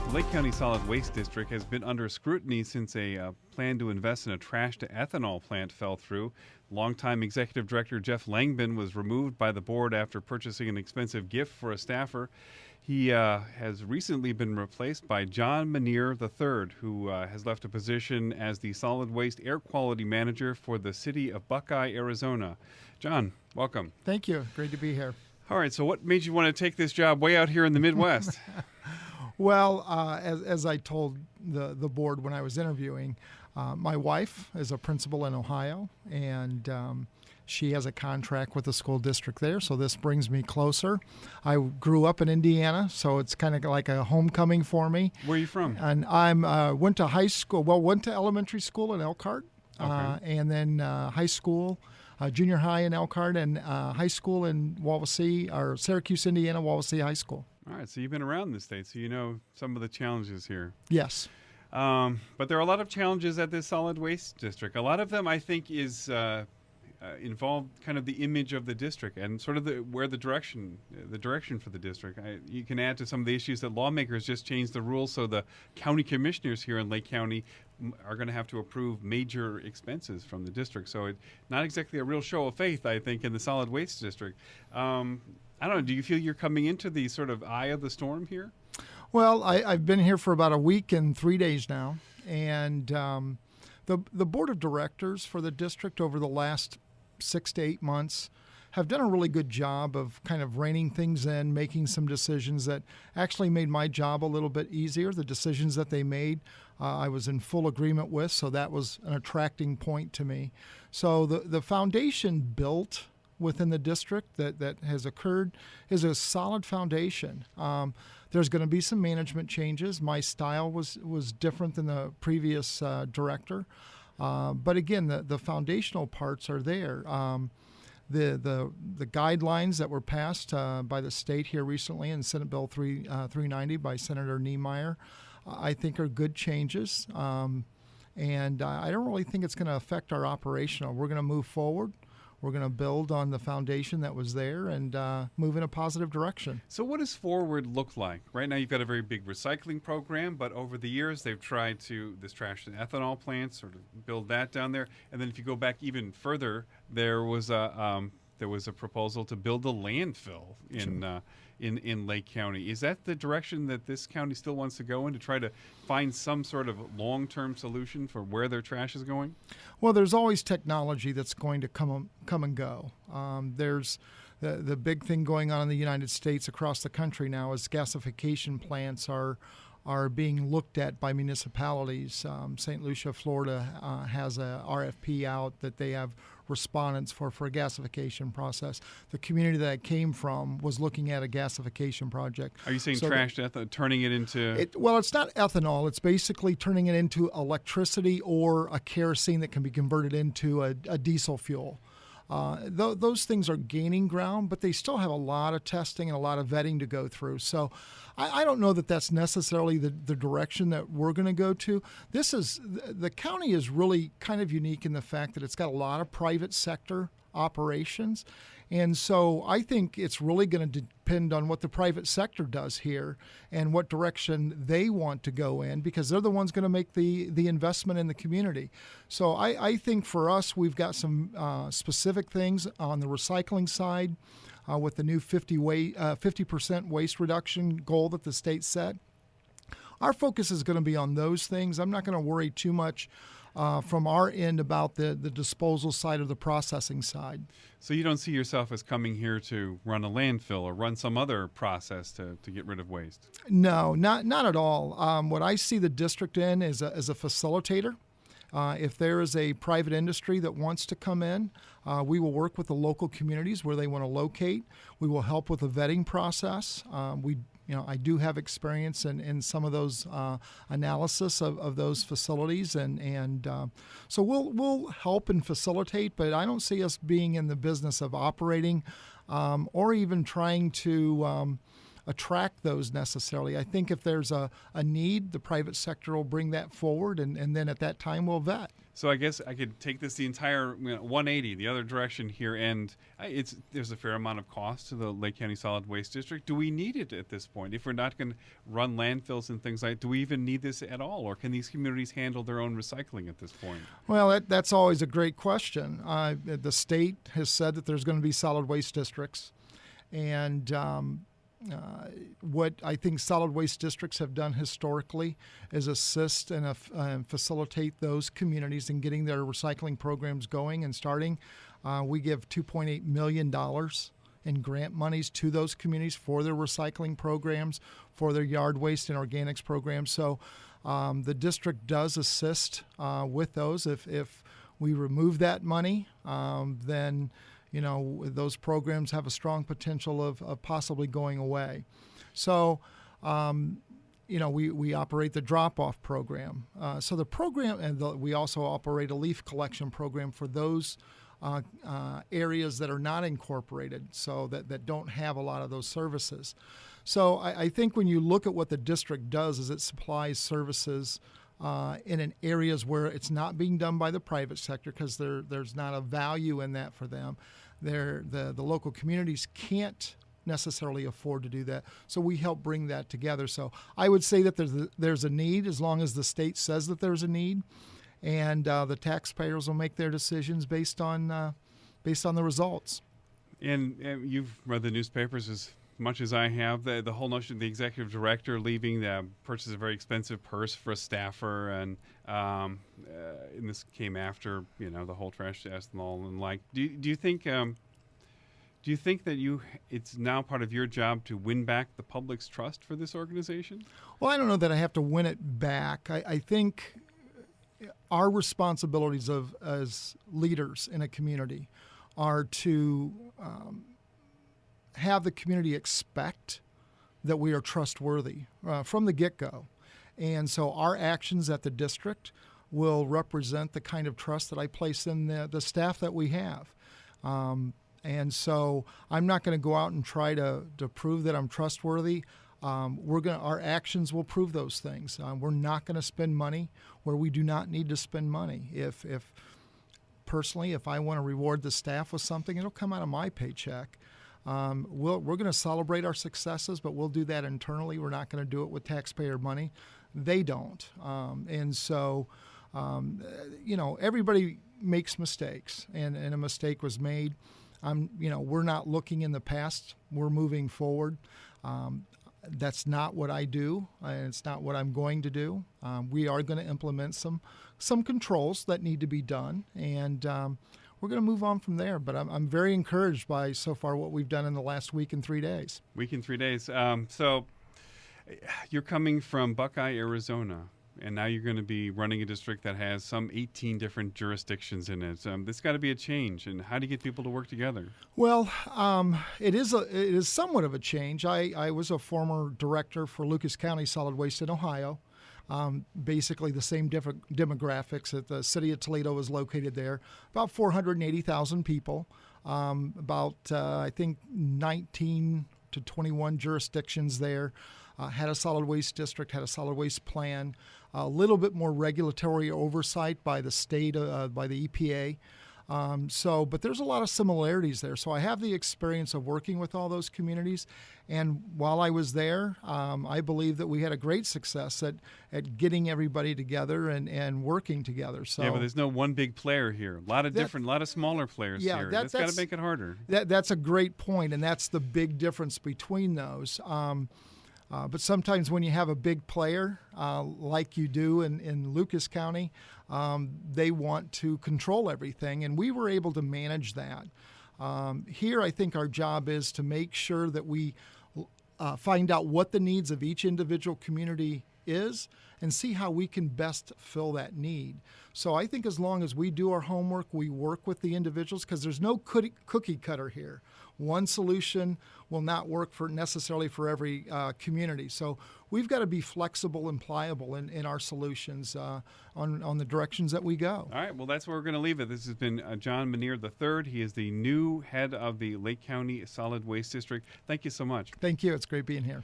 The Lake County Solid Waste District has been under scrutiny since a plan to invest in a trash-to-ethanol plant fell through. Longtime Executive Director Jeff Langmen was removed by the board after purchasing an expensive gift for a staffer. He has recently been replaced by John Minear III, who has left a position as the Solid Waste Air Quality Manager for the city of Buckeye, Arizona. John, welcome. Thank you. Great to be here. All right, so what made you want to take this job way out here in the Midwest? Well, as I told the board when I was interviewing, my wife is a principal in Ohio, and she has a contract with the school district there, so this brings me closer. I grew up in Indiana, so it's kind of like a homecoming for me. Where are you from? And went to elementary school in Elkhart, Okay. and then high school, junior high in Elkhart, and high school in Syracuse, Indiana, Wawasee High School. All right, so you've been around the state, so you know some of the challenges here. Yes. But there are a lot of challenges at this solid waste district. A lot of them, I think, is involved kind of the image of the district and sort of the direction for the district. You can add to some of the issues that lawmakers just changed the rules, so the county commissioners here in Lake County are going to have to approve major expenses from the district. So it's not exactly a real show of faith, I think, in the solid waste district. I don't know. Do you feel you're coming into the sort of eye of the storm here? Well, I've been here for about a week and 3 days now, and the board of directors for the district over the last 6 to 8 months have done a really good job of kind of reining things in, making some decisions that actually made my job a little bit easier. The decisions that they made, I was in full agreement with, so that was an attracting point to me. So the foundation built within the district that has occurred is a solid foundation. There's going to be some management changes. My style was different than the previous director. But again, the foundational parts are there. The guidelines that were passed by the state here recently in Senate Bill 390 by Senator Niemeyer, I think are good changes. And I don't really think it's going to affect our operational. We're going to move forward. We're going to build on the foundation that was there and move in a positive direction. So what does forward look like? Right now you've got a very big recycling program, but over the years they've tried this trash and ethanol plant, sort of build that down there. And then if you go back even further, there was a proposal to build a landfill in Lake County. Is that the direction that this county still wants to go in, to try to find some sort of long-term solution for where their trash is going? Well, there's always technology that's going to come and go. There's the big thing going on in the United States across the country now is gasification plants are being looked at by municipalities. St. Lucia, Florida has a RFP out that they have respondents for a gasification process. The community that I came from was looking at a gasification project. Are you saying trash to ethanol, turning it into... Well, it's not ethanol. It's basically turning it into electricity or a kerosene that can be converted into a diesel fuel. Those things are gaining ground, but they still have a lot of testing and a lot of vetting to go through. So I don't know that that's necessarily the direction that we're going to go to. The county is really kind of unique in the fact that it's got a lot of private sector operations. And so I think it's really going to depend on what the private sector does here and what direction they want to go in, because they're the ones going to make the investment in the community. So I think for us, we've got some specific things on the recycling side with the new 50% waste reduction goal that the state set. Our focus is going to be on those things. I'm not going to worry too much from our end about the disposal side or the processing side. So you don't see yourself as coming here to run a landfill or run some other process to get rid of waste? No, not at all. What I see the district in is a facilitator. If there is a private industry that wants to come in, we will work with the local communities where they want to locate. We will help with the vetting process. I do have experience in some of those analysis of those facilities, and so we'll help and facilitate. But I don't see us being in the business of operating or even trying to attract those necessarily. I think if there's a need, the private sector will bring that forward, and then at that time we'll vet. So I guess I could take this the entire 180, the other direction here, and there's a fair amount of cost to the Lake County Solid Waste District. Do we need it at this point? If we're not going to run landfills and things like that, do we even need this at all? Or can these communities handle their own recycling at this point? Well, that's always a great question. The state has said that there's going to be solid waste districts. And what I think solid waste districts have done historically is assist and facilitate those communities in getting their recycling programs going and starting. We give $2.8 million in grant monies to those communities for their recycling programs, for their yard waste and organics programs. So the district does assist with those. If we remove that money, then those programs have a strong potential of possibly going away. So, we operate the drop-off program. So the program, and we also operate a leaf collection program for those areas that are not incorporated, so that don't have a lot of those services. So I think when you look at what the district does is it supplies services in areas where it's not being done by the private sector because there's not a value in that for them. The local communities can't necessarily afford to do that, so we help bring that together. So I would say that there's a need as long as the state says that there's a need, and the taxpayers will make their decisions based on the results. And you've read the newspapers as much as I have. The whole notion of the executive director leaving to purchase a very expensive purse for a staffer, and this came after the whole trash ethanol and like. Do you think that it's now part of your job to win back the public's trust for this organization? Well, I don't know that I have to win it back. I think our responsibilities as leaders in a community are to have the community expect that we are trustworthy from the get-go. And so our actions at the district will represent the kind of trust that I place in the staff that we have. And so I'm not going to go out and try to prove that I'm trustworthy. Our actions will prove those things. We're not going to spend money where we do not need to spend money. If personally, if I want to reward the staff with something, it'll come out of my paycheck. We're going to celebrate our successes, but we'll do that internally. We're not going to do it with taxpayer money. They don't. And so, everybody makes mistakes, and a mistake was made. We're not looking in the past. We're moving forward. That's not what I do, and it's not what I'm going to do. We are going to implement some controls that need to be done, and we're going to move on from there. But I'm very encouraged by so far what we've done in the last week and 3 days. Week and 3 days. So you're coming from Buckeye, Arizona, and now you're going to be running a district that has some 18 different jurisdictions in it. There's got to be a change. And how do you get people to work together? Well, it is somewhat of a change. I was a former director for Lucas County Solid Waste in Ohio. Basically the same demographics that the city of Toledo is located there. About 480,000 people, I think 19 to 21 jurisdictions there. Had a solid waste district, had a solid waste plan, a little bit more regulatory oversight by the state, by the EPA. But there's a lot of similarities there. So I have the experience of working with all those communities. And while I was there, I believe that we had a great success at getting everybody together and working together. So yeah, but there's no one big player here. A lot of smaller players here. That's got to make it harder. That's a great point, and that's the big difference between those. But sometimes when you have a big player, like you do in Lucas County, they want to control everything, and we were able to manage that. Here, I think our job is to make sure that we find out what the needs of each individual community is, and see how we can best fill that need. So I think as long as we do our homework, we work with the individuals, because there's no cookie cutter here. One solution will not work necessarily for every community. So we've got to be flexible and pliable in our solutions on the directions that we go. All right, well, that's where we're going to leave it. This has been John Minear III. He is the new head of the Lake County Solid Waste District. Thank you so much. Thank you. It's great being here.